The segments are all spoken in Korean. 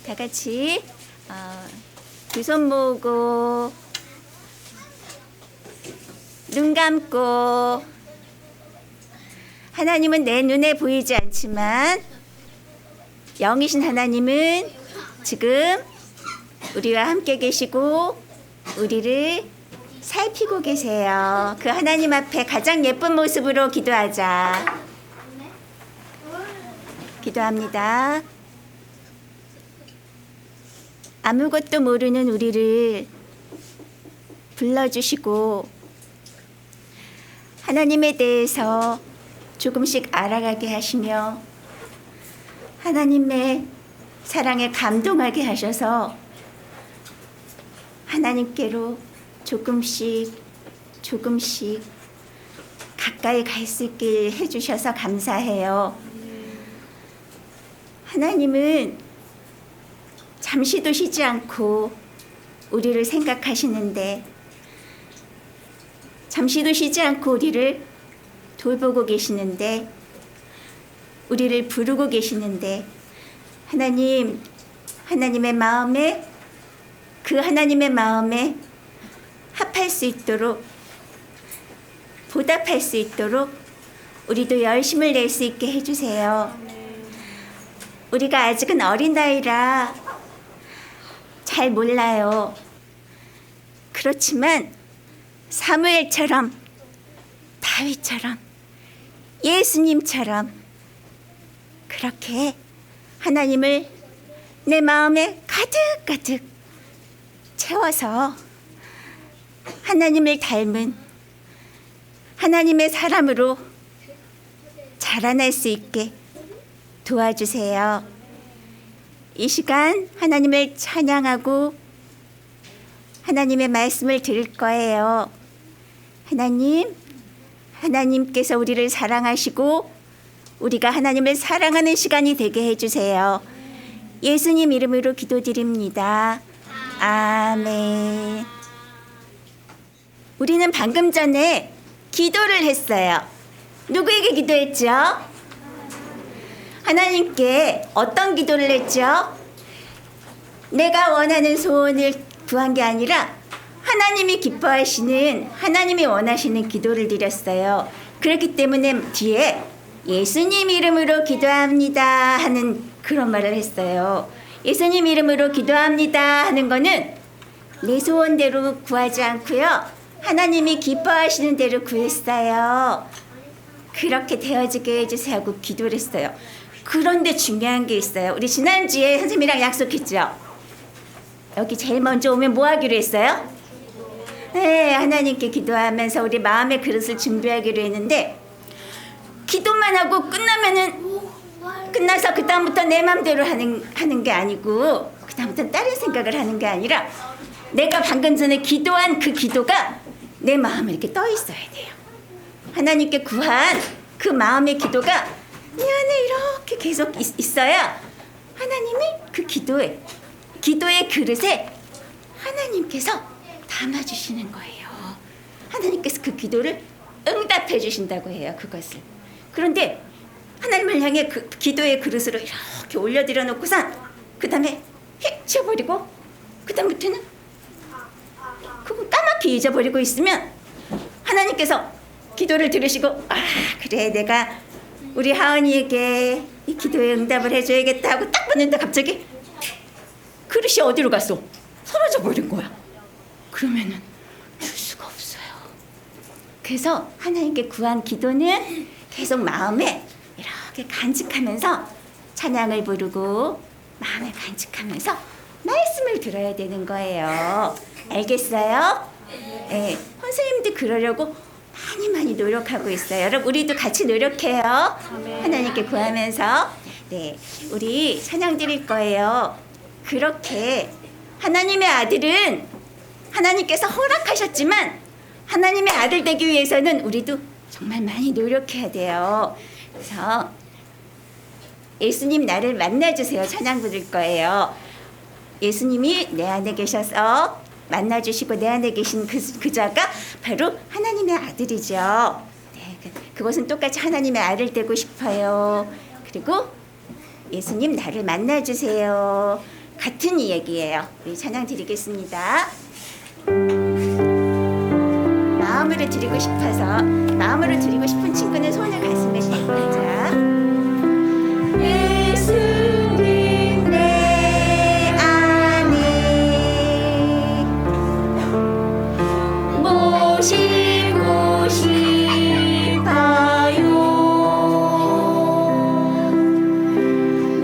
다 같이 두 손 모으고 눈 감고, 하나님은 내 눈에 보이지 않지만 영이신 하나님은 지금 우리와 함께 계시고 우리를 살피고 계세요. 그 하나님 앞에 가장 예쁜 모습으로 기도하자. 기도합니다. 아무것도 모르는 우리를 불러주시고 하나님에 대해서 조금씩 알아가게 하시며 하나님의 사랑에 감동하게 하셔서 하나님께로 조금씩 가까이 갈 수 있게 해주셔서 감사해요. 하나님은 잠시도 쉬지 않고 우리를 생각하시는데, 잠시도 쉬지 않고 우리를 돌보고 계시는데, 우리를 부르고 계시는데, 하나님의 마음에, 그 하나님의 마음에 합할 수 있도록, 보답할 수 있도록 우리도 열심을 낼 수 있게 해주세요. 우리가 아직은 어린 나이라 잘 몰라요. 그렇지만 사무엘처럼, 다윗처럼, 예수님처럼 그렇게 하나님을 내 마음에 가득가득 채워서 하나님을 닮은 하나님의 사람으로 자라날 수 있게 도와주세요. 이 시간 하나님을 찬양하고 하나님의 말씀을 들을 거예요. 하나님께서 우리를 사랑하시고 우리가 하나님을 사랑하는 시간이 되게 해주세요. 예수님 이름으로 기도드립니다. 아멘. 우리는 방금 전에 기도를 했어요. 누구에게 기도했죠? 하나님께 어떤 기도를 했죠? 내가 원하는 소원을 구한 게 아니라 하나님이 기뻐하시는, 하나님이 원하시는 기도를 드렸어요. 그렇기 때문에 뒤에 예수님 이름으로 기도합니다 하는 그런 말을 했어요. 예수님 이름으로 기도합니다 하는 거는 내 소원대로 구하지 않고요, 하나님이 기뻐하시는 대로 구했어요. 그렇게 되어지게 해주세요 하고 기도를 했어요. 그런데 중요한 게 있어요. 우리 지난주에 선생님이랑 약속했죠? 여기 제일 먼저 오면 뭐 하기로 했어요? 네, 하나님께 기도하면서 우리 마음의 그릇을 준비하기로 했는데, 기도만 하고 끝나서 그 다음부터 내 마음대로 하는 게 아니고, 그 다음부터 다른 생각을 하는 게 아니라 내가 방금 전에 기도한 그 기도가 내 마음에 이렇게 떠 있어야 돼요. 하나님께 구한 그 마음의 기도가 내 안에 이렇게 계속 있어야 하나님이 그 기도의 그릇에 하나님께서 담아주시는 거예요. 하나님께서 그 기도를 응답해 주신다고 해요, 그것을. 그런데 하나님을 향해 그 기도의 그릇으로 이렇게 올려드려 놓고선 그 다음에 휙 치워버리고 그 다음부터는 그거 까맣게 잊어버리고 있으면 하나님께서 기도를 들으시고, 그래, 내가 우리 하은이에게 이 기도에 응답을 해줘야겠다 하고 딱 봤는데 갑자기 그릇이 어디로 갔어? 사라져 버린 거야. 그러면은 줄 수가 없어요. 그래서 하나님께 구한 기도는 계속 마음에 이렇게 간직하면서 찬양을 부르고 마음에 간직하면서 말씀을 들어야 되는 거예요. 알겠어요? 네, 선생님도 그러려고 많이 노력하고 있어요. 여러분, 우리도 같이 노력해요. 하나님께 구하면서. 네, 우리 찬양 드릴 거예요. 그렇게 하나님의 아들은 하나님께서 허락하셨지만 하나님의 아들 되기 위해서는 우리도 정말 많이 노력해야 돼요. 그래서 예수님 나를 만나주세요 찬양 부를 거예요. 예수님이 내 안에 계셔서 만나주시고 내 안에 계신 그자가 바로 하나님의 아들이죠. 네, 그것은 똑같이 하나님의 아들 되고 싶어요. 그리고 예수님 나를 만나주세요. 같은 이야기예요. 우리 찬양 드리겠습니다. 마음으로 드리고 싶어서 마음으로 드리고 싶은 친구는 손을 가슴에 대고 자. 예수님 내 안에 모시고 싶어요.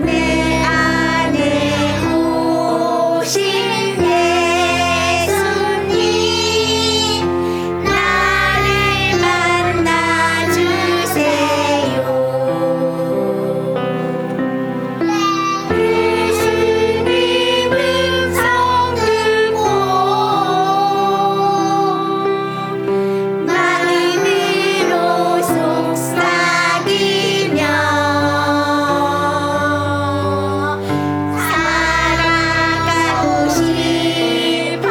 내 안에 오신 예수님 나를 만나주세요. 예수님 음성 듣고 마음으로 속삭이며 살아가고 싶어요.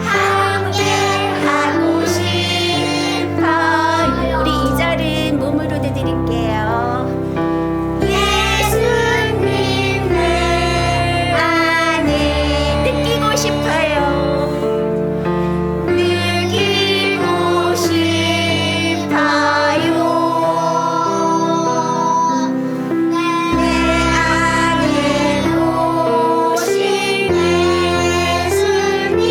함께하고 싶어요. 우리 2절은 몸으로 드릴게요. 예수님 내 안에 느끼고 싶어요. 느끼고 싶어요. 내 안에 오신 예수님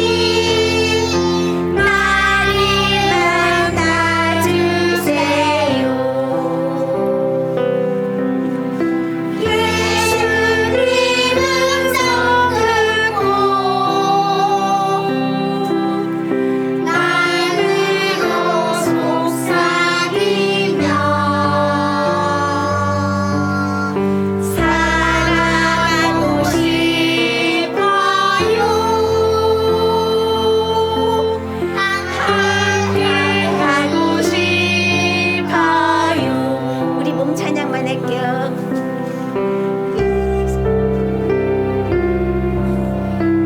나를 만나주세요. 예수님 음성 듣고 마음으로 속삭이며 살아가고 싶어요. 함께하고 싶어요. 우리 몸 찬양만 할게요.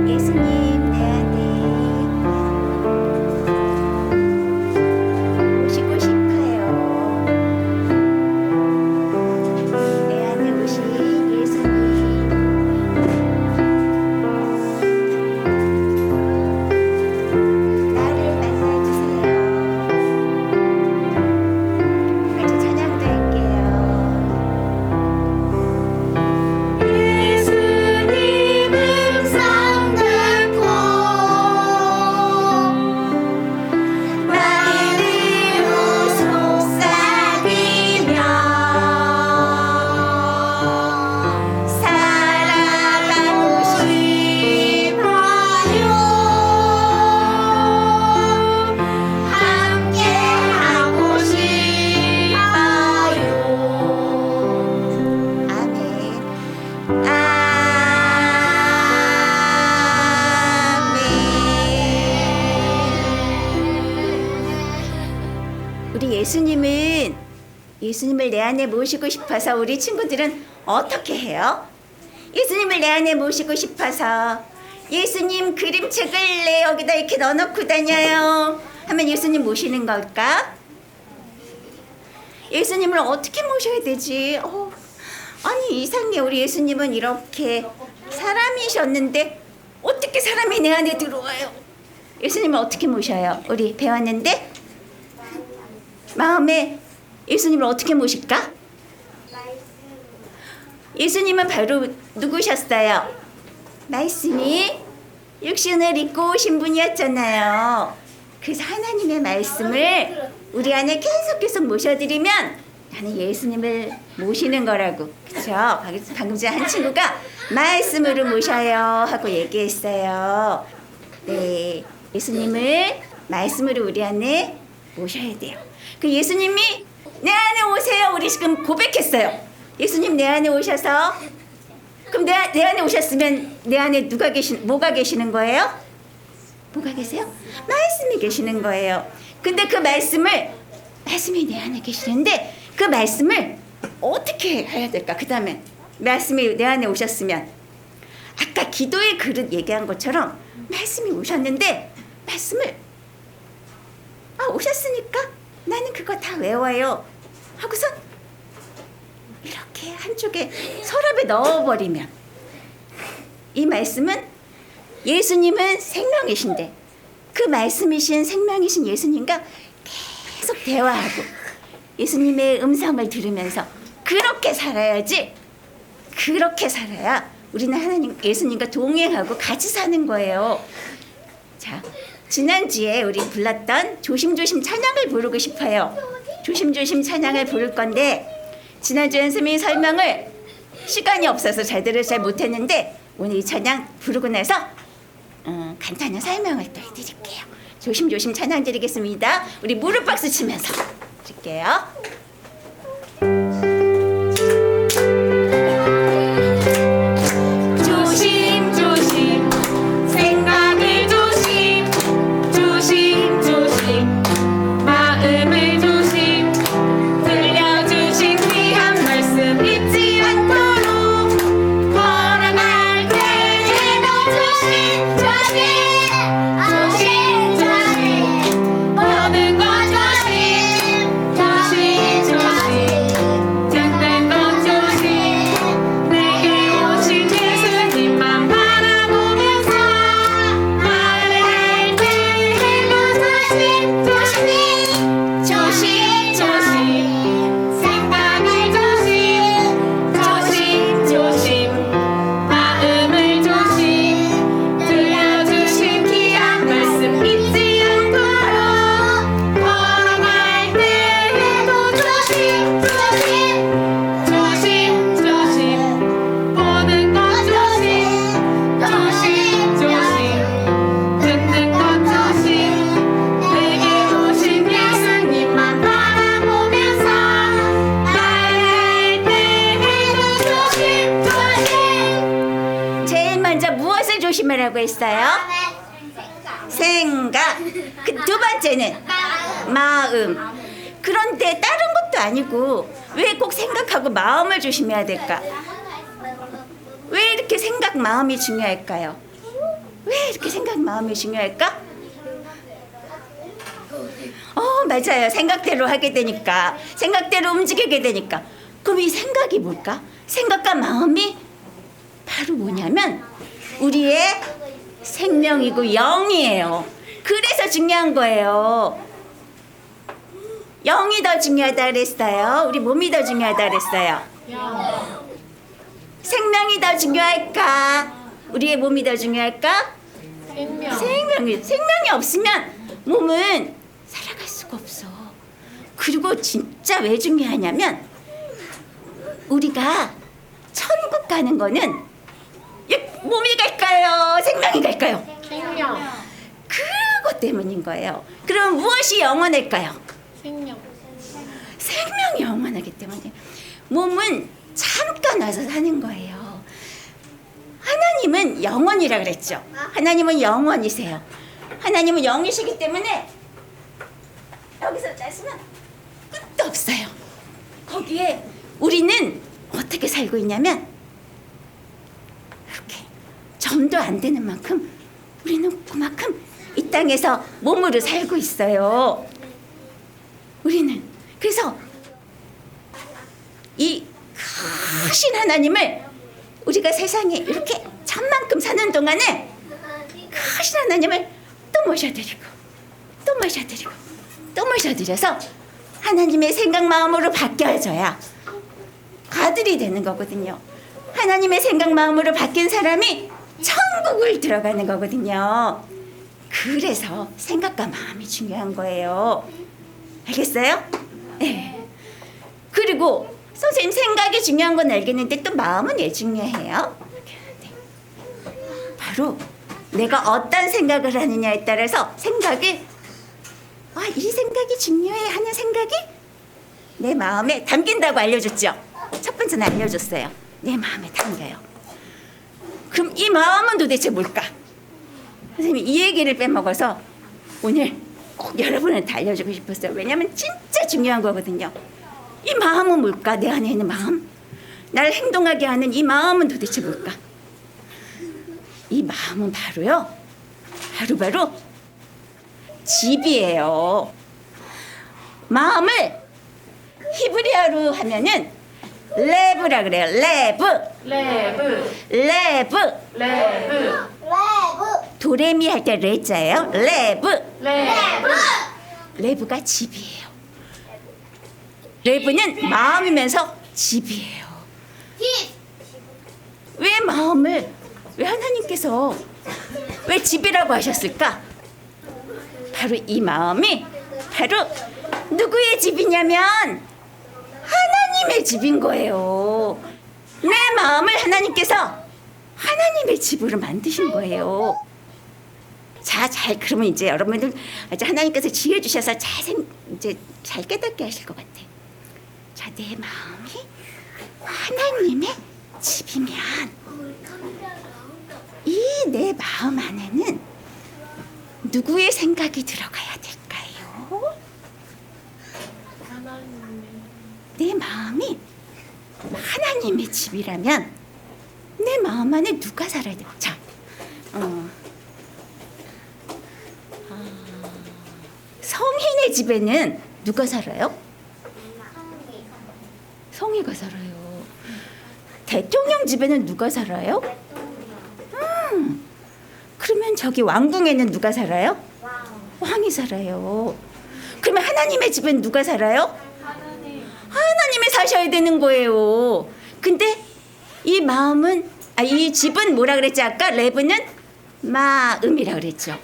예수님 내 안에 오시고 싶어요. 내 안에 오신 예수님 나를 만나주세요. 같이 찬양도 할게요. 예수님 음성 듣고 마음으로 속삭이며 살아가고 싶어요. 함께하고 싶어요. 아멘. 아멘. 우리 예수님을 내 안에 모시고 싶어서 우리 친구들은 어떻게 해요? 예수님을 내 안에 모시고 싶어서 예수님 그림책을 내 여기다 이렇게 넣어놓고 다녀요 하면 예수님 모시는 걸까? 예수님을 어떻게 모셔야 되지? 아니 이상해. 우리 예수님은 이렇게 사람이셨는데 어떻게 사람이 내 안에 들어와요? 예수님을 어떻게 모셔요? 우리 배웠는데 마음에 예수님을 어떻게 모실까? 예수님은 바로 누구셨어요? 말씀이 육신을 입고 오신 분이었잖아요. 그래서 하나님의 말씀을 우리 안에 계속 모셔드리면 나는 예수님을 모시는 거라고. 그렇죠? 방금 전에 한 친구가 말씀으로 모셔요 하고 얘기했어요. 네, 예수님을 말씀으로 우리 안에 모셔야 돼요. 그 예수님이 내 안에 오세요. 우리 지금 고백했어요. 예수님 내 안에 오셔서 그럼 내 안에 오셨으면 내 안에 뭐가 계시는 거예요? 뭐가 계세요? 말씀이 계시는 거예요. 근데 그 말씀이 내 안에 계시는데 그 말씀을 어떻게 해야 될까? 그 다음에 말씀이 내 안에 오셨으면 아까 기도의 그릇 얘기한 것처럼 말씀이 오셨는데 말씀을 오셨으니까 나는 그거 다 외워요 하고선 이렇게 한쪽에 서랍에 넣어버리면 이 말씀은 예수님은 생명이신데 그 말씀이신 생명이신 예수님과 계속 대화하고 예수님의 음성을 들으면서 그렇게 살아야지. 그렇게 살아야 우리는 하나님 예수님과 동행하고 같이 사는 거예요. 자, 지난주에 우리 불렀던 조심조심 찬양을 부르고 싶어요. 조심조심 찬양을 부를 건데 지난주에 선생님이 설명을 시간이 없어서 제대로 잘 못했는데 오늘 이 찬양 부르고 나서 간단한 설명을 또 해드릴게요. 조심조심 찬양 드리겠습니다. 우리 무릎 박수 치면서 드릴게요. 조심하라고 했어요? 생각. 그 두 번째는 마음. 그런데 다른 것도 아니고 왜 꼭 생각하고 마음을 조심해야 될까? 왜 이렇게 생각 마음이 중요할까요? 왜 이렇게 생각 마음이 중요할까? 맞아요. 생각대로 하게 되니까, 생각대로 움직이게 되니까. 그럼 이 생각이 뭘까? 생각과 마음이 바로 뭐냐면 우리의 생명이고 영이에요. 그래서 중요한 거예요. 영이 더 중요하다 그랬어요? 우리 몸이 더 중요하다 그랬어요? 생명이 더 중요할까? 우리의 몸이 더 중요할까? 생명이 없으면 몸은 살아갈 수가 없어. 그리고 진짜 왜 중요하냐면 우리가 천국 가는 거는 몸이 갈까요? 생명이 갈까요? 생명. 그것 때문인 거예요. 그럼 무엇이 영원할까요? 생명이 영원하기 때문에 몸은 잠깐 와서 사는 거예요. 하나님은 영원이라 그랬죠. 하나님은 영원이세요. 하나님은 영이시기 때문에 여기서 나서면 끝도 없어요. 거기에 우리는 어떻게 살고 있냐면 이렇게 점도 안 되는 만큼 우리는 그만큼 이 땅에서 몸으로 살고 있어요. 우리는 그래서 이 크신 하나님을 우리가 세상에 이렇게 천만큼 사는 동안에 크신 하나님을 또 모셔드리고 또 모셔드리고 또 모셔드려서 하나님의 생각 마음으로 바뀌어져야 아들이 되는 거거든요. 하나님의 생각 마음으로 바뀐 사람이 천국을 들어가는 거거든요. 그래서 생각과 마음이 중요한 거예요. 알겠어요? 네. 그리고 선생님 생각이 중요한 건 알겠는데 또 마음은 왜 중요해요? 바로 내가 어떤 생각을 하느냐에 따라서 생각이 이 생각이 중요해 하는 생각이 내 마음에 담긴다고 알려줬죠. 첫 번째는 알려줬어요. 내 마음에 담겨요. 그럼 이 마음은 도대체 뭘까? 선생님이 이 얘기를 빼먹어서 오늘 꼭 여러분한테 알려주고 싶었어요. 왜냐하면 진짜 중요한 거거든요. 이 마음은 뭘까? 내 안에 있는 마음? 나를 행동하게 하는 이 마음은 도대체 뭘까? 이 마음은 바로요. 바로 집이에요. 마음을 히브리어로 하면은 레브라 그래요. 레브. 레브 레브. 레브 도레미 할 때 레자예요. 레브. 레브 레브가 집이에요. 레브는 마음이면서 집이에요. 왜 마음을, 왜 하나님께서 왜 집이라고 하셨을까? 바로 이 마음이 바로 누구의 집이냐면 하나님의 집인 거예요. 내 마음을 하나님께서 하나님의 집으로 만드신 거예요. 자, 그러면 이제 여러분들 이제 하나님께서 지혜 주셔서 이제 잘 깨닫게 하실 것 같아. 자, 내 마음이 하나님의 집이면 이 내 마음 안에는 누구의 생각이 들어가야 될까요? 내 마음이 하나님의 집이라면 내 마음 안에 누가 살아야 돼요? 자, 성인의 집에는 누가 살아요? 성이가 살아요. 대통령 집에는 누가 살아요? 그러면 저기 왕궁에는 누가 살아요? 왕이 살아요. 그러면 하나님의 집엔 누가 살아요? 하나님이 사셔야 되는 거예요. 근데 이 마음은, 이 집은 뭐라 그랬지 아까? 레브는 마음이라 그랬죠.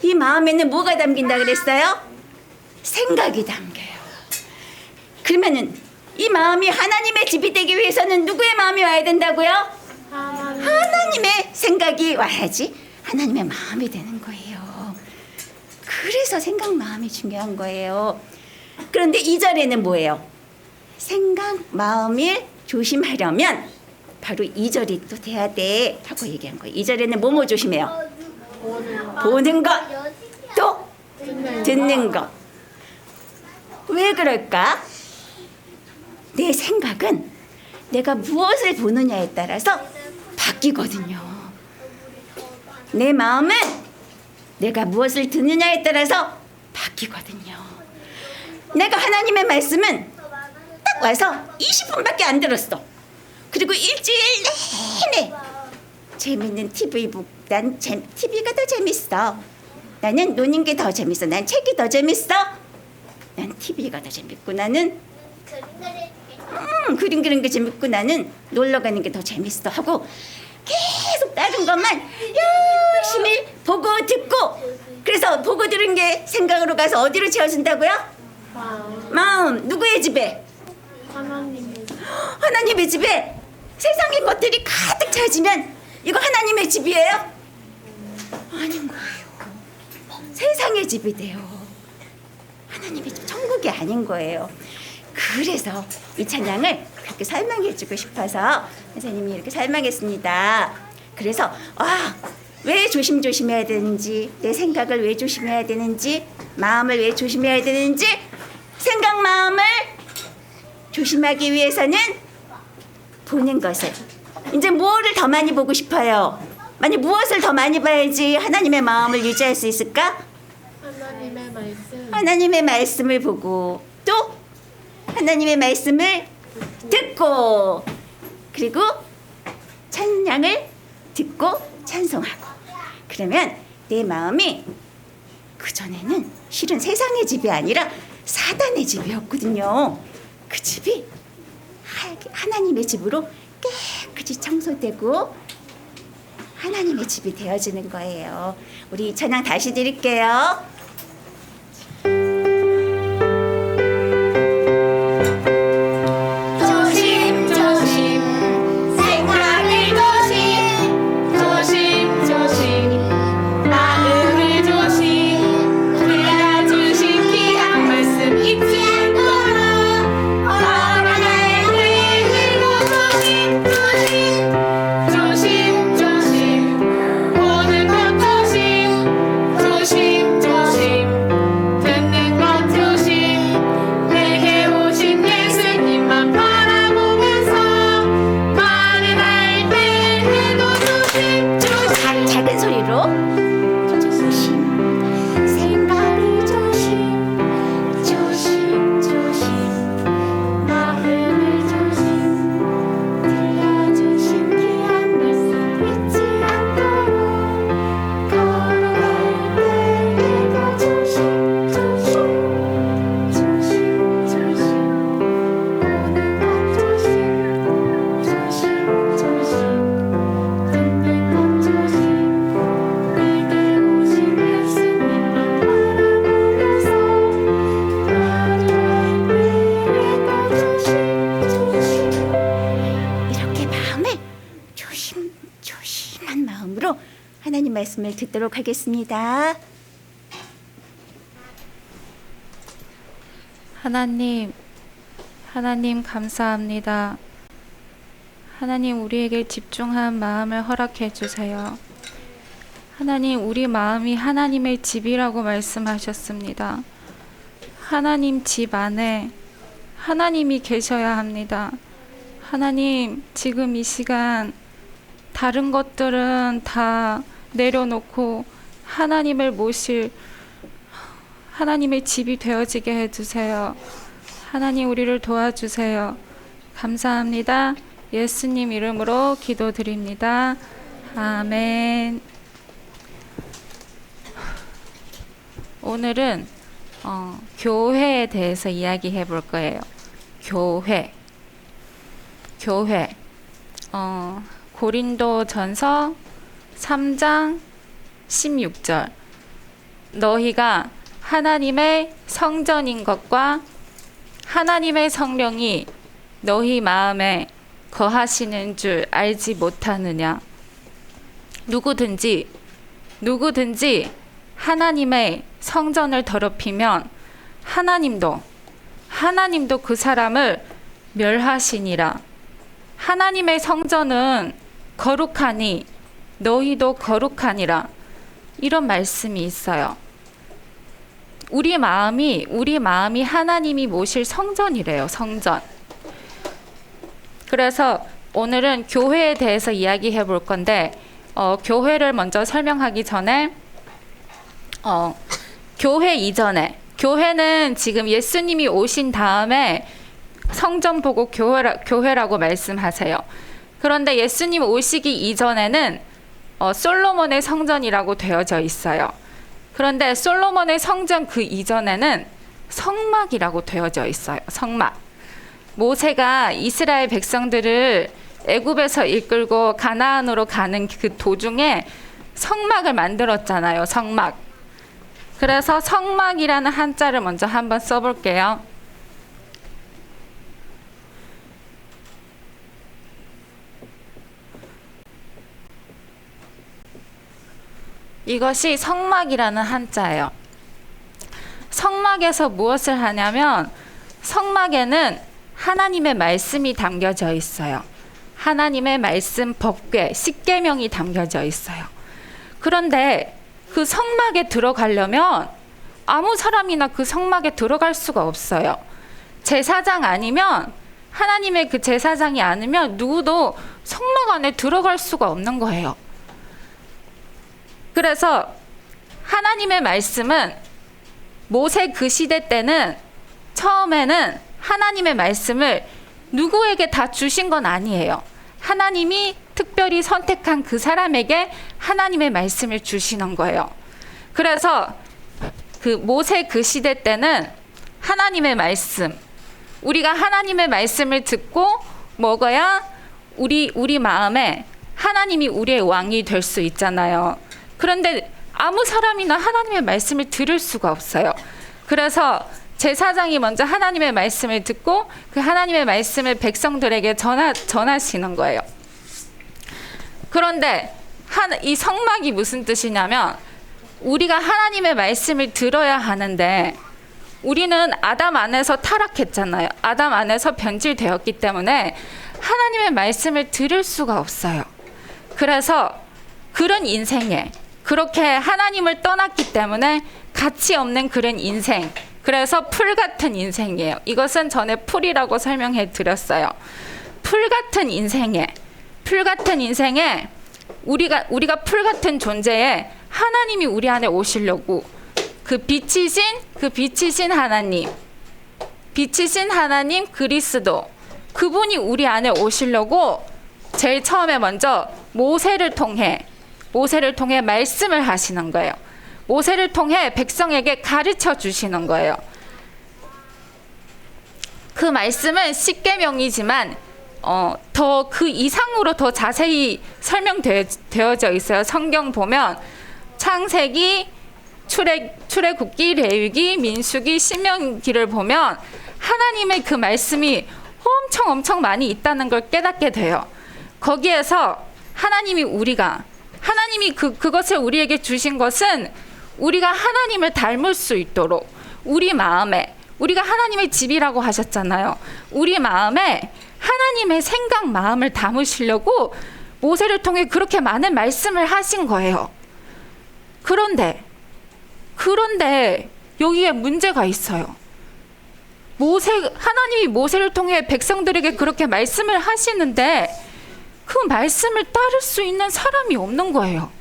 이 마음에는 뭐가 담긴다 그랬어요? 생각이 담겨요. 그러면은 이 마음이 하나님의 집이 되기 위해서는 누구의 마음이 와야 된다고요? 하나님의 생각이 와야지 하나님의 마음이 되는 거예요. 그래서 생각 마음이 중요한 거예요. 그런데 2절에는 뭐예요? 생각 마음을 조심하려면 바로 2절이 또 돼야 돼 하고 얘기한 거예요. 2절에는 뭐뭐 조심해요? 보는 것, 또 듣는 것. 왜 그럴까? 내 생각은 내가 무엇을 보느냐에 따라서 바뀌거든요. 내 마음은 내가 무엇을 듣느냐에 따라서 바뀌거든요. 내가 하나님의 말씀은 딱 와서 20분밖에 안 들었어. 그리고 일주일 내내 재밌는 TV보단 TV가 더 재밌어. 나는 노는 게 더 재밌어. 난 책이 더 재밌어. 난 TV가 더 재밌고 나는 그림 그리는 게 재밌고 나는 놀러 가는 게 더 재밌어 하고 계속 다른 것만 열심히 보고 듣고, 그래서 보고 들은 게 생각으로 가서 어디로 채워진다고요? 마음. 누구의 집에? 하나님의 집에. 세상의 것들이 가득 차지면 이거 하나님의 집이에요? 아닌 거예요. 세상의 집이 돼요. 하나님의 집, 천국이 아닌 거예요. 그래서 이 찬양을 그렇게 설명해 주고 싶어서 선생님이 이렇게 설명했습니다. 그래서 왜 조심해야 되는지, 내 생각을 왜 조심해야 되는지, 마음을 왜 조심해야 되는지, 생각 마음을 조심하기 위해서는 보는 것을, 이제 무엇을 더 많이 보고 싶어요? 무엇을 더 많이 봐야지 하나님의 마음을 유지할 수 있을까? 하나님의 말씀. 하나님의 말씀을 보고, 또 하나님의 말씀을 듣고, 그리고 찬양을 듣고 찬송하고. 그러면 내 마음이 그전에는 실은 세상의 집이 아니라 사단의 집이었거든요. 그 집이 하나님의 집으로 깨끗이 청소되고 하나님의 집이 되어지는 거예요. 우리 찬양 다시 드릴게요. 조심 말씀을 듣도록 하겠습니다. 하나님 감사합니다. 하나님 우리에게 집중한 마음을 허락해 주세요. 하나님 우리 마음이 하나님의 집이라고 말씀하셨습니다. 하나님 집 안에 하나님이 계셔야 합니다. 하나님 지금 이 시간 다른 것들은 다 내려놓고 하나님을 모실 하나님의 집이 되어지게 해주세요. 하나님 우리를 도와주세요. 감사합니다. 예수님 이름으로 기도드립니다. 아멘. 오늘은 교회에 대해서 이야기해 볼 거예요. 교회. 고린도전서 3장 16절. 너희가 하나님의 성전인 것과 하나님의 성령이 너희 마음에 거하시는 줄 알지 못하느냐. 누구든지 하나님의 성전을 더럽히면 하나님도 그 사람을 멸하시니라. 하나님의 성전은 거룩하니 너희도 거룩하니라. 이런 말씀이 있어요. 우리 마음이 하나님이 모실 성전이래요. 성전. 그래서 오늘은 교회에 대해서 이야기해 볼 건데 교회를 먼저 설명하기 전에 교회 이전에, 교회는 지금 예수님이 오신 다음에 성전 보고 교회라고 말씀하세요. 그런데 예수님 오시기 이전에는 솔로몬의 성전이라고 되어져 있어요. 그런데 솔로몬의 성전 그 이전에는 성막이라고 되어져 있어요. 성막. 모세가 이스라엘 백성들을 애굽에서 이끌고 가나안으로 가는 그 도중에 성막을 만들었잖아요. 성막. 그래서 성막이라는 한자를 먼저 한번 써볼게요. 이것이 성막이라는 한자예요. 성막에서 무엇을 하냐면 성막에는 하나님의 말씀이 담겨져 있어요. 하나님의 말씀 법궤, 십계명이 담겨져 있어요. 그런데 그 성막에 들어가려면 아무 사람이나 그 성막에 들어갈 수가 없어요. 제사장 아니면, 하나님의 그 제사장이 아니면 누구도 성막 안에 들어갈 수가 없는 거예요. 그래서 하나님의 말씀은 모세 그 시대 때는 처음에는 하나님의 말씀을 누구에게 다 주신 건 아니에요. 하나님이 특별히 선택한 그 사람에게 하나님의 말씀을 주시는 거예요. 그래서 그 모세 그 시대 때는 하나님의 말씀, 우리가 하나님의 말씀을 듣고 먹어야 우리 마음에 하나님이 우리의 왕이 될 수 있잖아요. 그런데 아무 사람이나 하나님의 말씀을 들을 수가 없어요. 그래서 제사장이 먼저 하나님의 말씀을 듣고 그 하나님의 말씀을 백성들에게 전하시는 거예요. 그런데 이 성막이 무슨 뜻이냐면 우리가 하나님의 말씀을 들어야 하는데 우리는 아담 안에서 타락했잖아요. 아담 안에서 변질되었기 때문에 하나님의 말씀을 들을 수가 없어요. 그래서 그런 인생에 그렇게 하나님을 떠났기 때문에 가치 없는 그런 인생, 그래서 풀 같은 인생이에요. 이것은 전에 풀이라고 설명해 드렸어요. 풀 같은 인생에 우리가 풀 같은 존재에 하나님이 우리 안에 오시려고 그 빛이신 하나님 그리스도, 그분이 우리 안에 오시려고 제일 처음에 먼저 모세를 통해 말씀을 하시는 거예요. 모세를 통해 백성에게 가르쳐 주시는 거예요. 그 말씀은 십계명이지만 더 그 이상으로 더 자세히 설명되어져 있어요. 성경 보면 창세기, 출애굽기, 레위기, 민수기, 신명기를 보면 하나님의 그 말씀이 엄청 많이 있다는 걸 깨닫게 돼요. 거기에서 하나님이 우리가 하나님이 그것을 우리에게 주신 것은 우리가 하나님을 닮을 수 있도록 우리 마음에, 우리가 하나님의 집이라고 하셨잖아요. 우리 마음에 하나님의 생각 마음을 담으시려고 모세를 통해 그렇게 많은 말씀을 하신 거예요. 그런데 여기에 문제가 있어요. 하나님이 모세를 통해 백성들에게 그렇게 말씀을 하시는데 그 말씀을 따를 수 있는 사람이 없는 거예요.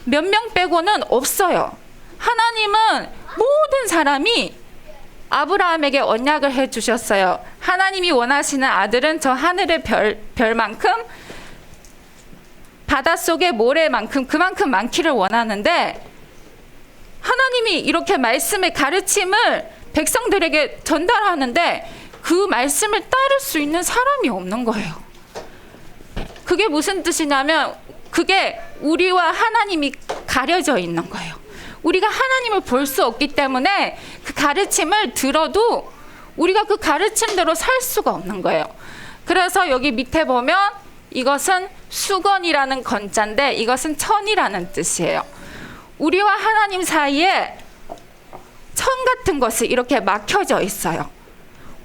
몇 명 빼고는 없어요. 하나님은 모든 사람이 아브라함에게 언약을 해주셨어요. 하나님이 원하시는 아들은 저 하늘의 별만큼 바닷속의 모래만큼 그만큼 많기를 원하는데 하나님이 이렇게 말씀의 가르침을 백성들에게 전달하는데 그 말씀을 따를 수 있는 사람이 없는 거예요. 그게 무슨 뜻이냐면 그게 우리와 하나님이 가려져 있는 거예요. 우리가 하나님을 볼 수 없기 때문에 그 가르침을 들어도 우리가 그 가르침대로 살 수가 없는 거예요. 그래서 여기 밑에 보면 이것은 수건이라는 건자인데 이것은 천이라는 뜻이에요. 우리와 하나님 사이에 천 같은 것이 이렇게 막혀져 있어요.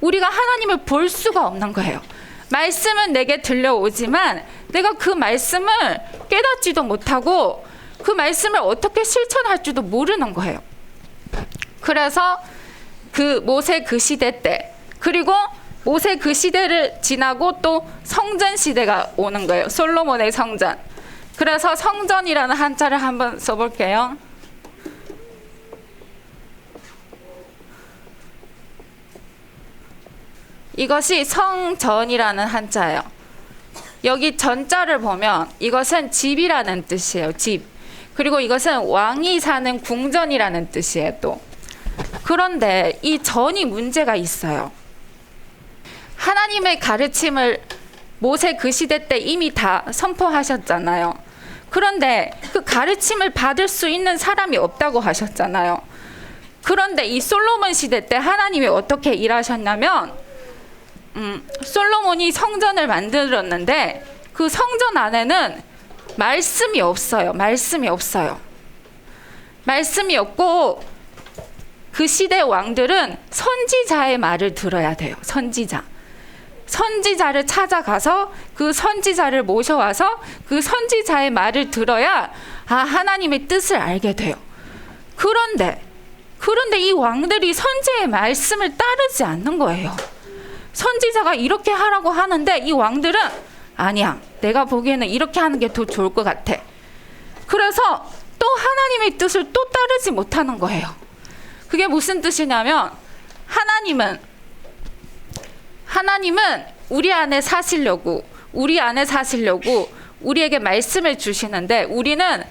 우리가 하나님을 볼 수가 없는 거예요. 말씀은 내게 들려오지만 내가 그 말씀을 깨닫지도 못하고 그 말씀을 어떻게 실천할지도 모르는 거예요. 그래서 그 모세 그 시대 때 그리고 모세 그 시대를 지나고 또 성전 시대가 오는 거예요. 솔로몬의 성전. 그래서 성전이라는 한자를 한번 써볼게요. 이것이 성전이라는 한자예요. 여기 전자를 보면 이것은 집이라는 뜻이에요. 집. 그리고 이것은 왕이 사는 궁전이라는 뜻이에요. 또. 그런데 이 전이 문제가 있어요. 하나님의 가르침을 모세 그 시대 때 이미 다 선포하셨잖아요. 그런데 그 가르침을 받을 수 있는 사람이 없다고 하셨잖아요. 그런데 이 솔로몬 시대 때 하나님이 어떻게 일하셨냐면 솔로몬이 성전을 만들었는데 그 성전 안에는 말씀이 없어요. 말씀이 없어요. 말씀이 없고 그 시대 왕들은 선지자의 말을 들어야 돼요. 선지자를 찾아가서 그 선지자를 모셔와서 그 선지자의 말을 들어야 하나님의 뜻을 알게 돼요. 그런데 이 왕들이 선지자의 말씀을 따르지 않는 거예요. 선지자가 이렇게 하라고 하는데 이 왕들은 아니야, 내가 보기에는 이렇게 하는 게 더 좋을 것 같아. 그래서 또 하나님의 뜻을 또 따르지 못하는 거예요. 그게 무슨 뜻이냐면 하나님은 우리 안에 사시려고 우리에게 말씀을 주시는데 우리는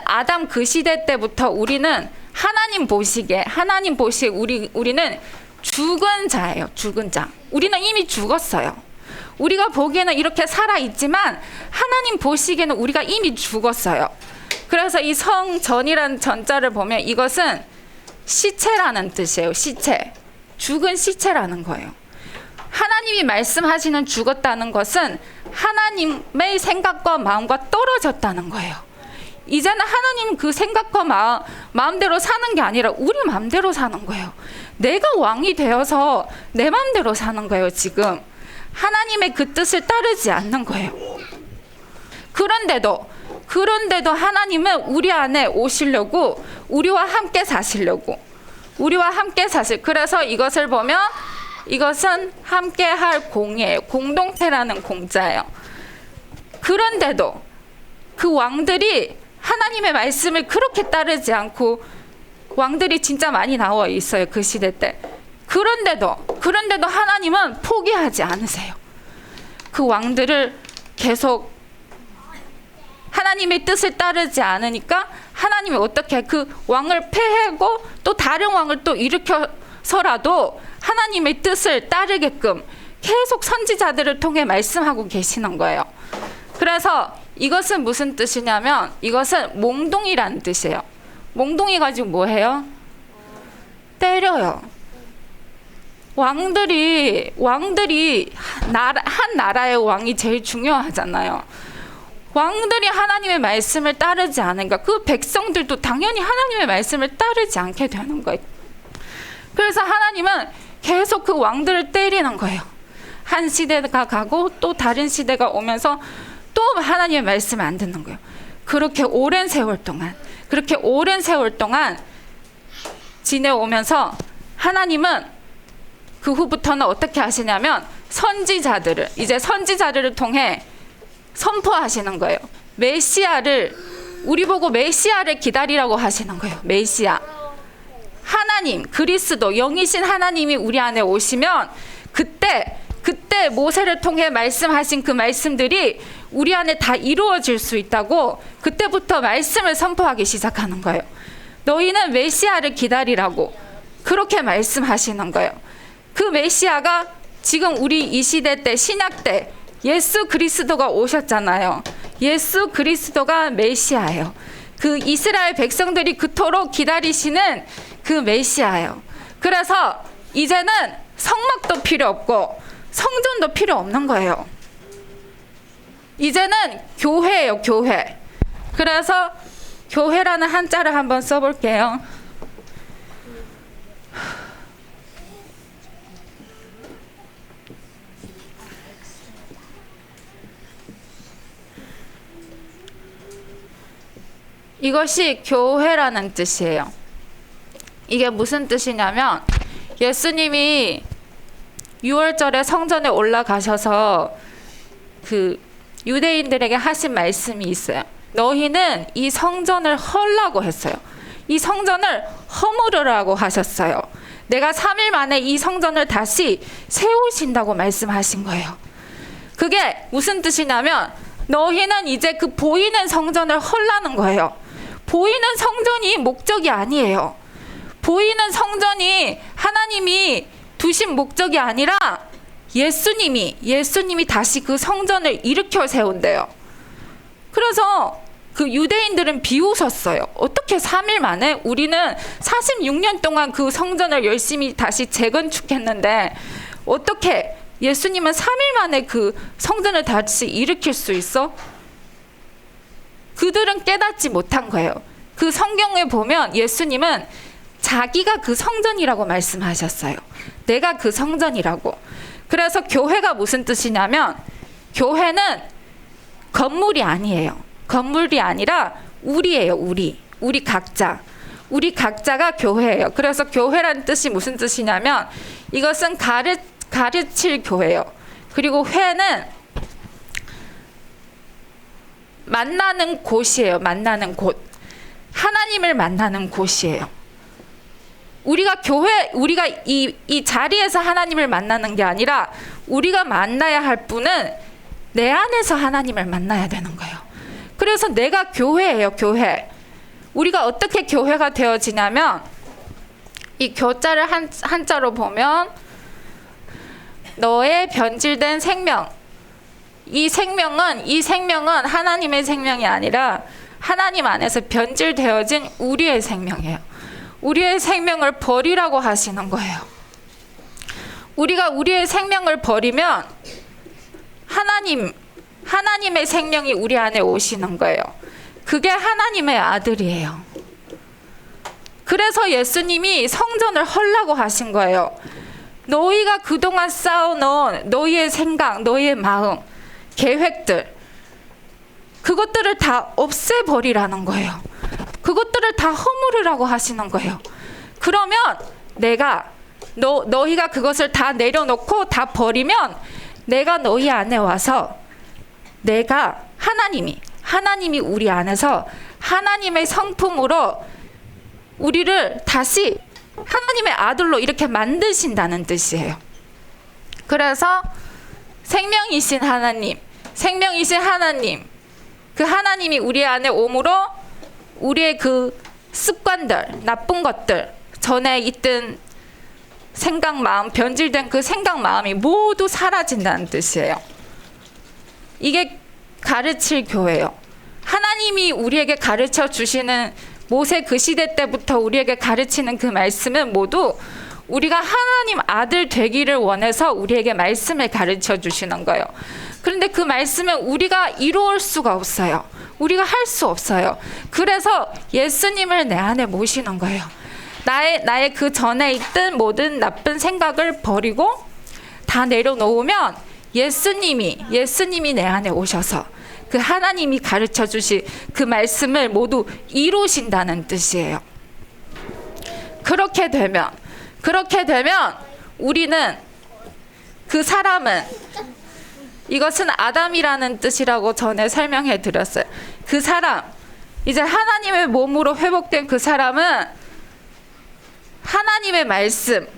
아담 그 시대 때부터 우리는 하나님 보시기에 우리는 죽은 자예요. 죽은 자. 우리는 이미 죽었어요. 우리가 보기에는 이렇게 살아있지만 하나님 보시기에는 우리가 이미 죽었어요. 그래서 이 성전이라는 전자를 보면 이것은 시체라는 뜻이에요. 시체. 죽은 시체라는 거예요. 하나님이 말씀하시는 죽었다는 것은 하나님의 생각과 마음과 떨어졌다는 거예요. 이제는 하나님 그 생각과 마음대로 사는 게 아니라 우리 마음대로 사는 거예요. 내가 왕이 되어서 내 마음대로 사는 거예요. 지금 하나님의 그 뜻을 따르지 않는 거예요. 그런데도 하나님은 우리 안에 오시려고 우리와 함께 사시려고 그래서 이것을 보면 이것은 함께 할 공이에요. 공동체라는 공자예요. 그런데도 그 왕들이 하나님의 말씀을 그렇게 따르지 않고 왕들이 진짜 많이 나와 있어요. 그 시대 때. 그런데도 하나님은 포기하지 않으세요. 그 왕들을 계속 하나님의 뜻을 따르지 않으니까 하나님이 어떻게 그 왕을 패하고 또 다른 왕을 또 일으켜서라도 하나님의 뜻을 따르게끔 계속 선지자들을 통해 말씀하고 계시는 거예요. 그래서 이것은 무슨 뜻이냐면 이것은 몽둥이라는 뜻이에요. 몽둥이 가지고 뭐 해요? 때려요. 왕들이 한 나라의 왕이 제일 중요하잖아요. 왕들이 하나님의 말씀을 따르지 않으니까 그 백성들도 당연히 하나님의 말씀을 따르지 않게 되는 거예요. 그래서 하나님은 계속 그 왕들을 때리는 거예요. 한 시대가 가고 또 다른 시대가 오면서 또 하나님의 말씀을 안 듣는 거예요. 그렇게 오랜 세월 동안 지내오면서 하나님은 그 후부터는 어떻게 하시냐면 선지자들을 통해 선포하시는 거예요. 우리 보고 메시아를 기다리라고 하시는 거예요. 메시아. 하나님, 그리스도, 영이신 하나님이 우리 안에 오시면 그때 모세를 통해 말씀하신 그 말씀들이 우리 안에 다 이루어질 수 있다고 그때부터 말씀을 선포하기 시작하는 거예요. 너희는 메시아를 기다리라고 그렇게 말씀하시는 거예요. 그 메시아가 지금 우리 이 시대 때 신약 때 예수 그리스도가 오셨잖아요. 예수 그리스도가 메시아예요. 그 이스라엘 백성들이 그토록 기다리시는 그 메시아예요. 그래서 이제는 성막도 필요 없고 성전도 필요 없는 거예요. 이제는 교회예요, 교회. 그래서 교회라는 한자를 한번 써볼게요. 이것이 교회라는 뜻이에요. 이게 무슨 뜻이냐면 예수님이 6월절에 성전에 올라가셔서 그 유대인들에게 하신 말씀이 있어요. 너희는 이 성전을 헐라고 했어요. 이 성전을 허물으라고 하셨어요. 내가 3일 만에 이 성전을 다시 세우신다고 말씀하신 거예요. 그게 무슨 뜻이냐면 너희는 이제 그 보이는 성전을 헐라는 거예요. 보이는 성전이 목적이 아니에요. 보이는 성전이 하나님이 두신 목적이 아니라 예수님이 다시 그 성전을 일으켜 세운대요. 그래서 그 유대인들은 비웃었어요. 어떻게 3일 만에 우리는 46년 동안 그 성전을 열심히 다시 재건축했는데 어떻게 예수님은 3일 만에 그 성전을 다시 일으킬 수 있어? 그들은 깨닫지 못한 거예요. 그 성경에 보면 예수님은 자기가 그 성전이라고 말씀하셨어요. 내가 그 성전이라고. 그래서 교회가 무슨 뜻이냐면 교회는 건물이 아니에요. 건물이 아니라 우리예요. 우리 각자가 교회예요. 그래서 교회라는 뜻이 무슨 뜻이냐면 이것은 가르칠 교회예요. 그리고 회는 만나는 곳이에요. 만나는 곳. 하나님을 만나는 곳이에요. 우리가 이 자리에서 하나님을 만나는 게 아니라 우리가 만나야 할 분은 내 안에서 하나님을 만나야 되는 거예요. 그래서 내가 교회예요. 교회. 우리가 어떻게 교회가 되어지냐면 이 교자를 한자로 보면 너의 변질된 생명. 이 생명은 하나님의 생명이 아니라 하나님 안에서 변질되어진 우리의 생명이에요. 우리의 생명을 버리라고 하시는 거예요. 우리가 우리의 생명을 버리면 하나님의 생명이 우리 안에 오시는 거예요. 그게 하나님의 아들이에요. 그래서 예수님이 성전을 헐라고 하신 거예요. 너희가 그동안 쌓아놓은 너희의 생각, 너희의 마음, 계획들 그것들을 다 없애버리라는 거예요. 그것들을 다 허물으라고 하시는 거예요. 그러면 너희가 그것을 다 내려놓고 다 버리면 내가 너희 안에 와서 하나님이 우리 안에서 하나님의 성품으로 우리를 다시 하나님의 아들로 이렇게 만드신다는 뜻이에요. 그래서 생명이신 하나님, 그 하나님이 우리 안에 오므로 우리의 그 습관들, 나쁜 것들, 전에 있던 생각, 마음, 변질된 그 생각, 마음이 모두 사라진다는 뜻이에요. 이게 가르칠 교회예요. 하나님이 우리에게 가르쳐 주시는 모세 그 시대 때부터 우리에게 가르치는 그 말씀은 모두 우리가 하나님 아들 되기를 원해서 우리에게 말씀을 가르쳐 주시는 거예요. 그런데 그 말씀은 우리가 이루을 수가 없어요. 우리가 할 수 없어요. 그래서 예수님을 내 안에 모시는 거예요. 나의 그 전에 있던 모든 나쁜 생각을 버리고 다 내려놓으면 예수님이 내 안에 오셔서 그 하나님이 가르쳐 주신 그 말씀을 모두 이루신다는 뜻이에요. 그렇게 되면 우리는 그 사람은, 이것은 아담이라는 뜻이라고 전에 설명해 드렸어요. 그 사람, 이제 하나님의 몸으로 회복된 그 사람은 하나님의 말씀,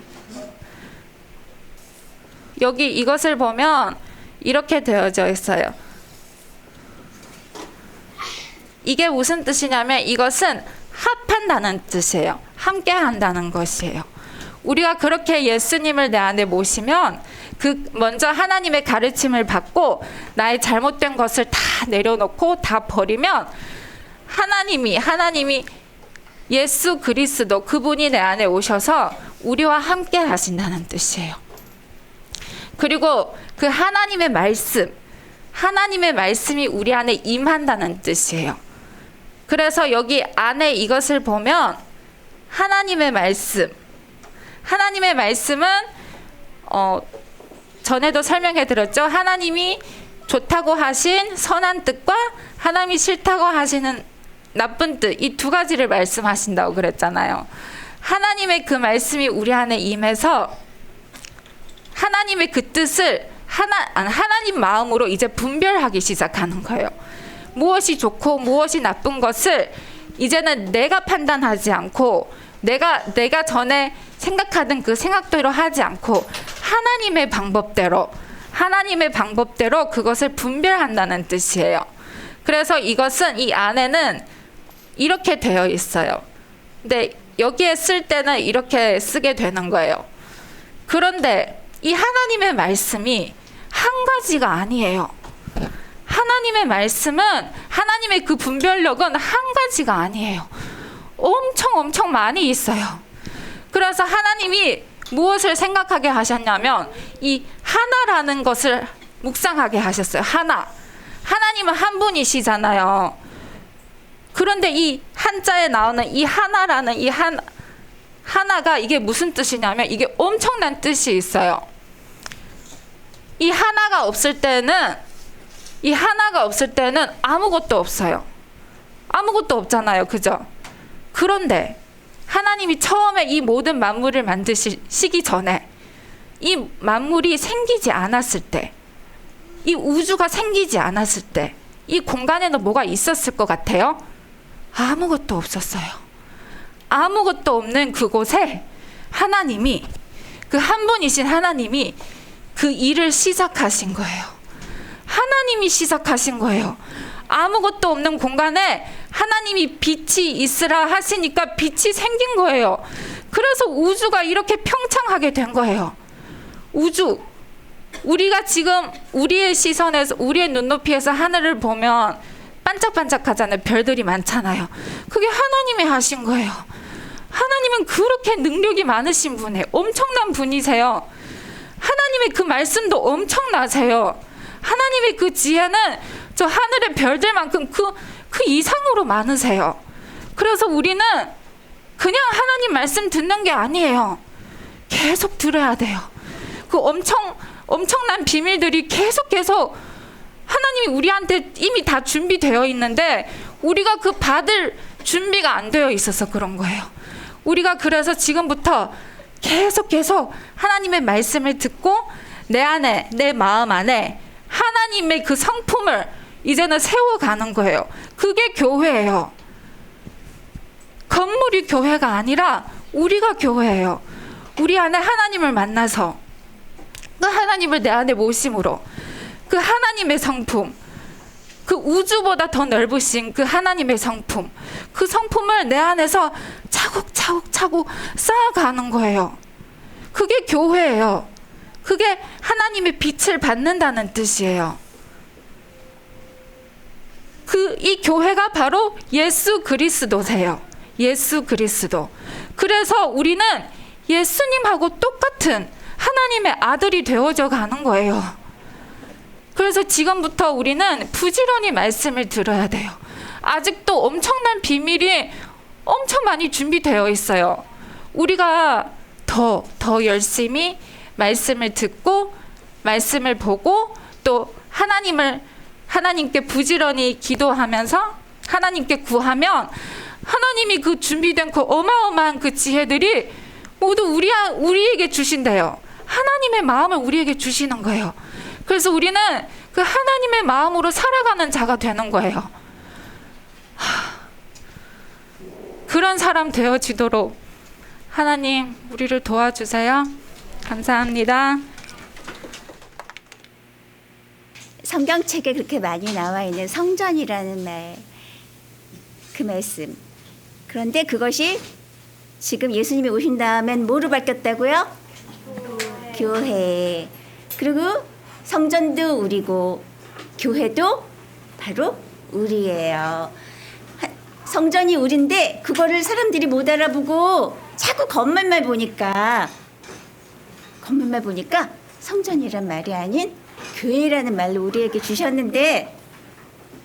여기 이것을 보면 이렇게 되어져 있어요. 이게 무슨 뜻이냐면 이것은 합한다는 뜻이에요. 함께 한다는 것이에요. 우리가 그렇게 예수님을 내 안에 모시면 먼저 하나님의 가르침을 받고 나의 잘못된 것을 다 내려놓고 다 버리면 하나님이 예수 그리스도 그분이 내 안에 오셔서 우리와 함께 하신다는 뜻이에요. 그리고 그 하나님의 말씀이 우리 안에 임한다는 뜻이에요. 그래서 여기 안에 이것을 보면 하나님의 말씀은 전에도 설명해 드렸죠. 하나님이 좋다고 하신 선한 뜻과 하나님이 싫다고 하시는 나쁜 뜻, 이 두 가지를 말씀하신다고 그랬잖아요. 하나님의 그 말씀이 우리 안에 임해서 하나님의 그 뜻을 하나님 마음으로 이제 분별하기 시작하는 거예요. 무엇이 좋고 무엇이 나쁜 것을 이제는 내가 판단하지 않고 내가 전에 생각하던 그 생각대로 하지 않고 하나님의 방법대로 그것을 분별한다는 뜻이에요. 그래서 이것은 이 안에는 이렇게 되어 있어요. 근데 여기에 쓸 때는 이렇게 쓰게 되는 거예요. 그런데 이 하나님의 말씀이 한 가지가 아니에요. 하나님의 말씀은, 하나님의 그 분별력은 한 가지가 아니에요. 엄청 많이 있어요. 그래서 하나님이 무엇을 생각하게 하셨냐면 이 하나라는 것을 묵상하게 하셨어요. 하나님은 한 분이시잖아요. 그런데 이 한자에 나오는 이 하나라는 이 하나가 이게 무슨 뜻이냐면 이게 엄청난 뜻이 있어요. 이 하나가 없을 때는 아무것도 없어요. 아무것도 없잖아요. 그죠? 그런데 하나님이 처음에 이 모든 만물을 만드시기 전에 이 만물이 생기지 않았을 때, 이 우주가 생기지 않았을 때 이 공간에는 뭐가 있었을 것 같아요? 아무것도 없었어요. 아무것도 없는 그곳에 하나님이, 그 한 분이신 하나님이 그 일을 시작하신 거예요. 하나님이 시작하신 거예요. 아무것도 없는 공간에 하나님이 빛이 있으라 하시니까 빛이 생긴 거예요. 그래서 우주가 이렇게 평창하게 된 거예요. 우리가 지금 우리의 시선에서, 우리의 눈높이에서 하늘을 보면 반짝반짝하잖아요. 별들이 많잖아요. 그게 하나님이 하신 거예요. 하나님은 그렇게 능력이 많으신 분이에요. 엄청난 분이세요. 하나님의 그 말씀도 엄청나세요. 하나님의 그 지혜는 저 하늘의 별들만큼 그 이상으로 많으세요. 그래서 우리는 그냥 하나님 말씀 듣는 게 아니에요. 계속 들어야 돼요. 그 엄청난 비밀들이 계속 하나님이 우리한테 이미 다 준비되어 있는데 우리가 그 받을 준비가 안 되어 있어서 그런 거예요. 우리가 그래서 지금부터 계속 하나님의 말씀을 듣고 내 안에, 내 마음 안에 하나님의 그 성품을 이제는 세워가는 거예요. 그게 교회예요. 건물이 교회가 아니라 우리가 교회예요. 우리 안에 하나님을 만나서 그 하나님을 내 안에 모심으로 그 하나님의 성품, 그 우주보다 더 넓으신 그 하나님의 성품, 그 성품을 내 안에서 차곡차곡 쌓아가는 거예요. 그게 교회예요. 그게 하나님의 빛을 받는다는 뜻이에요. 이 교회가 바로 예수 그리스도세요. 예수 그리스도. 그래서 우리는 예수님하고 똑같은 하나님의 아들이 되어져 가는 거예요. 그래서 지금부터 우리는 부지런히 말씀을 들어야 돼요. 아직도 엄청난 비밀이 엄청 많이 준비되어 있어요. 우리가 더 열심히 말씀을 듣고 말씀을 보고 또 하나님께 부지런히 기도하면서 하나님께 구하면 하나님이 그 준비된 그 어마어마한 그 지혜들이 모두 우리에게 주신대요. 하나님의 마음을 우리에게 주시는 거예요. 그래서 우리는 그 하나님의 마음으로 살아가는 자가 되는 거예요. 그런 사람 되어지도록 하나님 우리를 도와주세요. 감사합니다. 성경책에 그렇게 많이 나와 있는 성전이라는 말, 그 말씀. 그런데 그것이 지금 예수님이 오신 다음엔 뭐로 바뀌었다고요? 교회. 그리고 성전도 우리고 교회도 바로 우리예요. 성전이 우린데 그거를 사람들이 못 알아보고 자꾸 건물만 보니까 성전이란 말이 아닌 교회라는 말로 우리에게 주셨는데,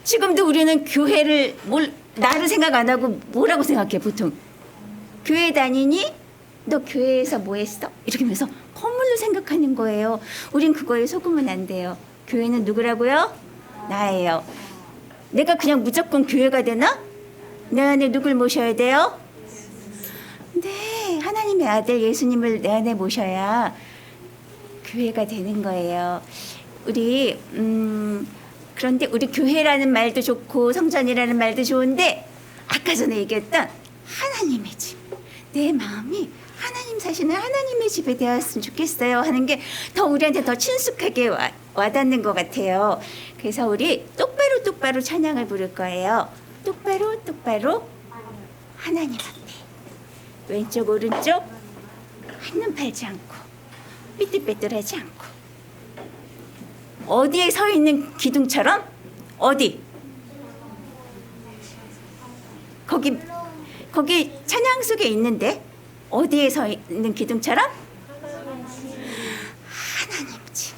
지금도 우리는 교회를 나를 생각 안 하고 뭐라고 생각해? 보통 교회 다니니? 너 교회에서 뭐 했어? 이렇게 하면서 건물로 생각하는 거예요. 우린 그거에 속으면 안 돼요. 교회는 누구라고요? 나예요. 내가 그냥 무조건 교회가 되나? 내 안에 누굴 모셔야 돼요? 네, 하나님의 아들 예수님을 내 안에 모셔야 교회가 되는 거예요. 그런데 우리 교회라는 말도 좋고 성전이라는 말도 좋은데, 아까 전에 얘기했던 하나님의 집, 내 마음이 하나님 사시는 하나님의 집에 되었으면 좋겠어요 하는 게 더 우리한테 더 친숙하게 와닿는 것 같아요. 그래서 우리 똑바로 찬양을 부를 거예요. 똑바로 하나님 앞에, 왼쪽 오른쪽 한눈 팔지 않고 삐뚤빼뚤하지 않고, 어디에 서 있는 기둥처럼, 어디? 거기 찬양 속에 있는데 어디에 서 있는 기둥처럼? 하나님 집에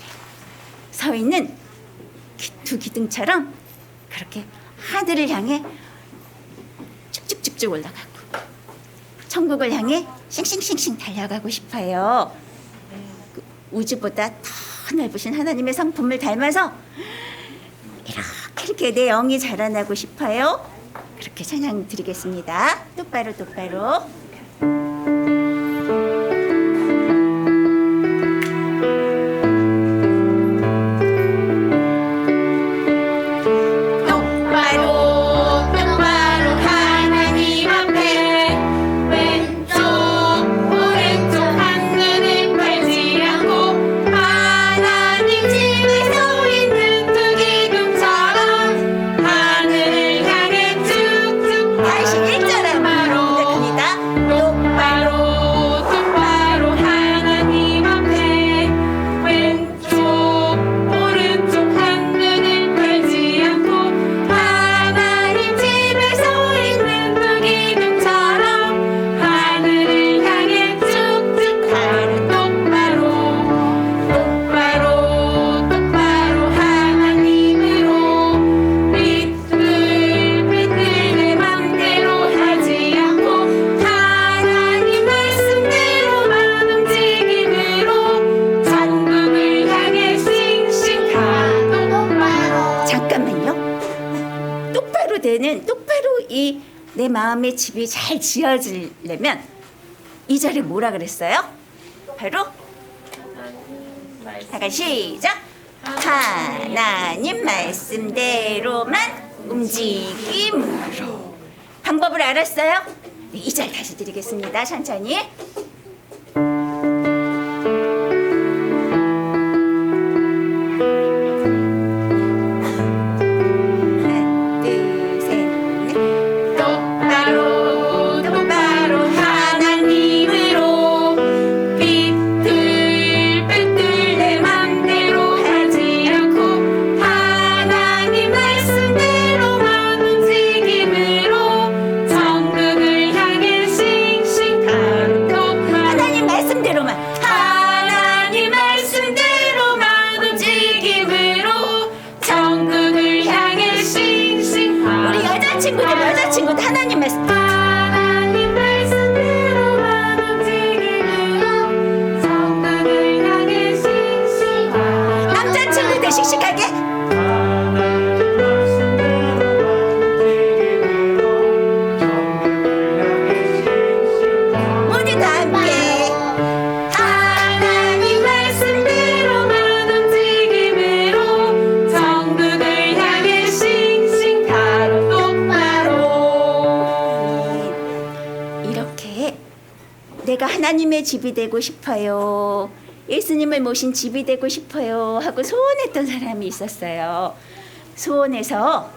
서 있는 두 기둥처럼 그렇게 하늘을 향해 쭉쭉쭉쭉 올라가고 천국을 향해 싱싱싱싱 달려가고 싶어요. 그 우주보다 더 넓으신 하나님의 성품을 닮아서 이렇게 내 영이 자라나고 싶어요. 그렇게 찬양 드리겠습니다. 똑바로 하나님 앞에 왼쪽 오른쪽 한눈을 팔지 않고 하나님 집에 서 있는 두 기둥처럼 하늘을 향해 쭉쭉 다시 1절 시작합니다. 똑바로 하나님 앞에 왼쪽 오른쪽 한눈을 팔지 않고 하나님 집에 서 있는 두 기둥처럼 하늘을 향해 쭉쭉 가는 똑바로 하나님으로 삐뚤빼뚤 내 맘대로 하지 않고 하나님 말씀대로만 움직임으로 천국을 향해 싱싱 가는 똑바로. 잠깐만요. 똑바로 이 내 마음의 집이 잘 지어지려면 이 절에 뭐라 그랬어요? 바로 다 같이 시작. 하나님 말씀대로만 움직임으로. 방법을 알았어요? 네, 이 절 다시 드리겠습니다. 천천히. 하나, 둘, 셋, 넷. 똑바로 하나님으로 삐뚤빼뚤 내 맘대로 하지 않고 하나님 말씀대로만 움직임으로 천국을 향해 싱싱 가는 하나님의 집이 되고 싶어요. 예수님을 모신 집이 되고 싶어요 하고 소원했던 사람이 있었어요. 소원해서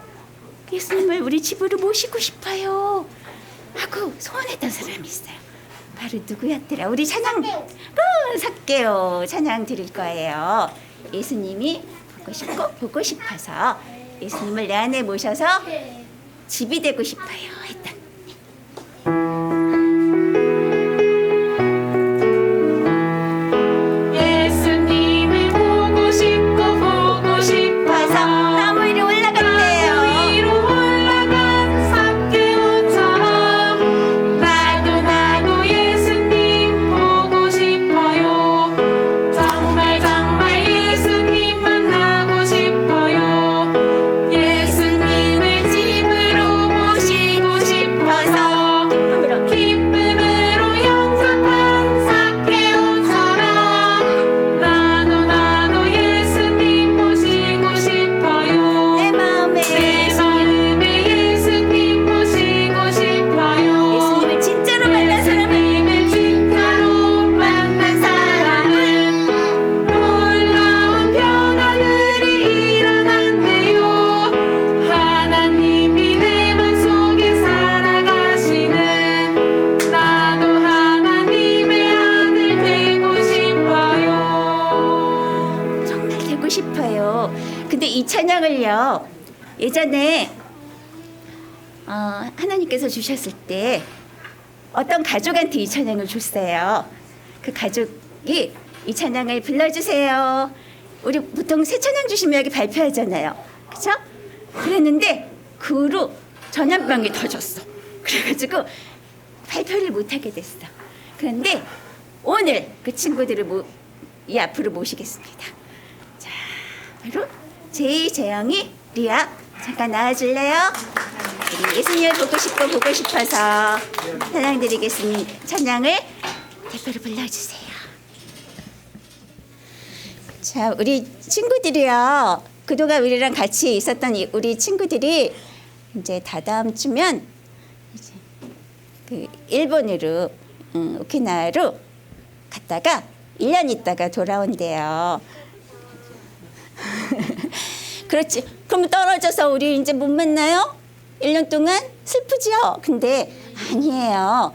예수님을 우리 집으로 모시고 싶어요 하고 소원했던 사람이 있어요. 바로 누구였더라? 우리 찬양 삭개오 찬양 드릴 거예요. 예수님이 보고 싶어서 예수님을 내 안에 모셔서 집이 되고 싶어요 했던. 예수님을 보고 싶어서 나무 위로 올라갔대요. 위로 올라간 삭개오처럼 나도 예수님 보고 싶어요. 정말 예수님 만나고 싶어요. 예수님을 집으로 모시고 싶어서 기쁨으로 영접한 삭개오처럼 나도 예수님 모시고 싶어요. 내 마음에 예수님 모시고 싶어요. 예수님을 진짜로 만난 사람은 예수님을 진짜로 만난 사람은 놀라운 변화들이 일어났네요. 하나님이 내 맘속에 살아가시는 나도 하나님의 아들 되고 싶어요. 정말 되고 싶어요. 근데 이 찬양을요 예전에 하나님께서 주셨을 때 어떤 가족한테 이 찬양을 줬어요. 그 가족이 이 찬양을 불러주세요. 우리 보통 새 찬양 주시면 여기 발표하잖아요. 그렇죠? 그랬는데 그 후로 전염병이 터졌어. 그래가지고 발표를 못하게 됐어. 그런데 오늘 그 친구들을 이 앞으로 모시겠습니다. 자, 바로 제이, 재영이, 리아 잠깐 나와줄래요? 우리 예수님을 보고 싶어서 찬양 드리겠습니다. 찬양을 대표로 불러주세요. 자, 우리 친구들이요. 그동안 우리랑 같이 있었던 우리 친구들이 이제 다다음 주면 이제 그 일본으로 오키나와로 갔다가 1년 있다가 돌아온대요. 그렇지. 그럼 떨어져서 우리 이제 못 만나요? 1년 동안 슬프죠? 근데 아니에요.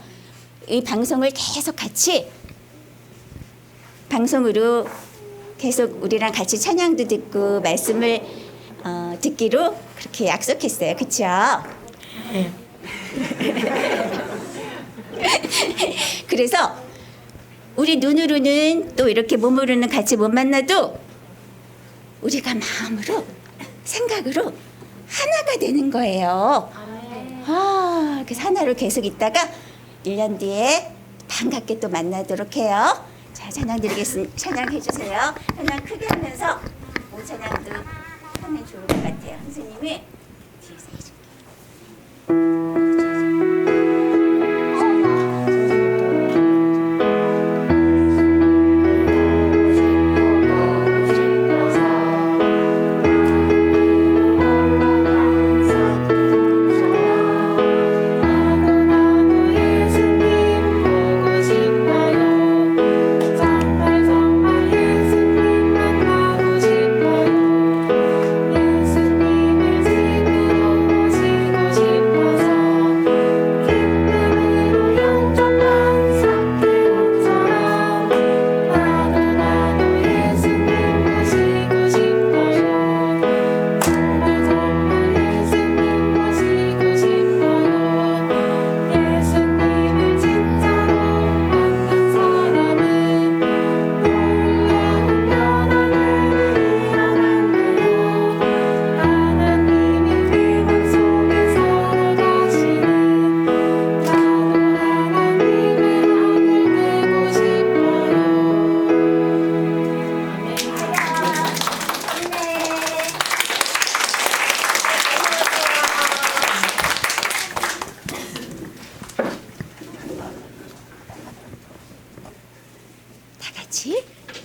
이 방송을 계속 같이 방송으로 계속 우리랑 같이 찬양도 듣고 말씀을 듣기로 그렇게 약속했어요. 그렇죠? 네. 그래서 우리 눈으로는 또 이렇게 몸으로는 같이 못 만나도 우리가 마음으로 생각으로 하나가 되는 거예요. 그래서 하나로 계속 있다가 1년 뒤에 반갑게 또 만나도록 해요. 자, 찬양 드리겠습니다. 찬양 해주세요. 찬양 크게 하면서 찬양도 하면 좋을 것 같아요. 선생님이 뒤에서 해줄게요.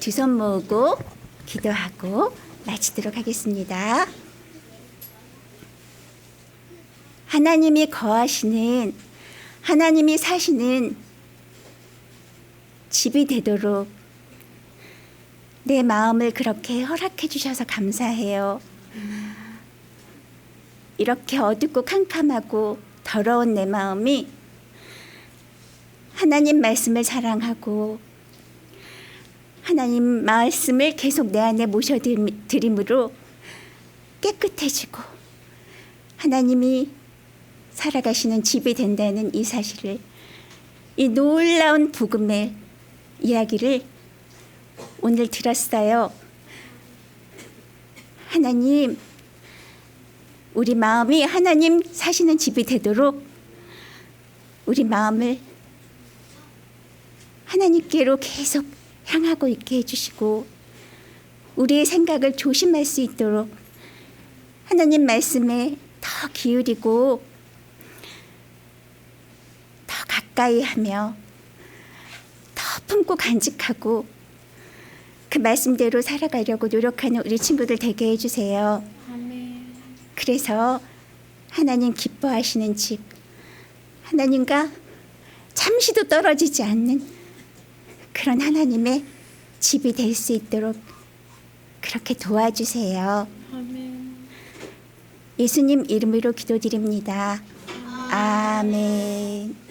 두 손 모으고 기도하고 마치도록 하겠습니다. 하나님이 거하시는, 하나님이 사시는 집이 되도록 내 마음을 그렇게 허락해 주셔서 감사해요. 이렇게 어둡고 캄캄하고 더러운 내 마음이 하나님 말씀을 사랑하고 하나님 말씀을 계속 내 안에 모셔드림으로 깨끗해지고 하나님이 살아가시는 집이 된다는 이 사실을, 이 놀라운 복음의 이야기를 오늘 들었어요. 하나님, 우리 마음이 하나님 사시는 집이 되도록 우리 마음을 하나님께로 계속 향하고 있게 해주시고 우리의 생각을 조심할 수 있도록 하나님 말씀에 더 기울이고 더 가까이 하며 더 품고 간직하고 그 말씀대로 살아가려고 노력하는 우리 친구들 되게 해주세요. 그래서 하나님 기뻐하시는 집, 하나님과 잠시도 떨어지지 않는 그런 하나님의 집이 될 수 있도록 그렇게 도와주세요. 예수님 이름으로 기도드립니다. 아멘.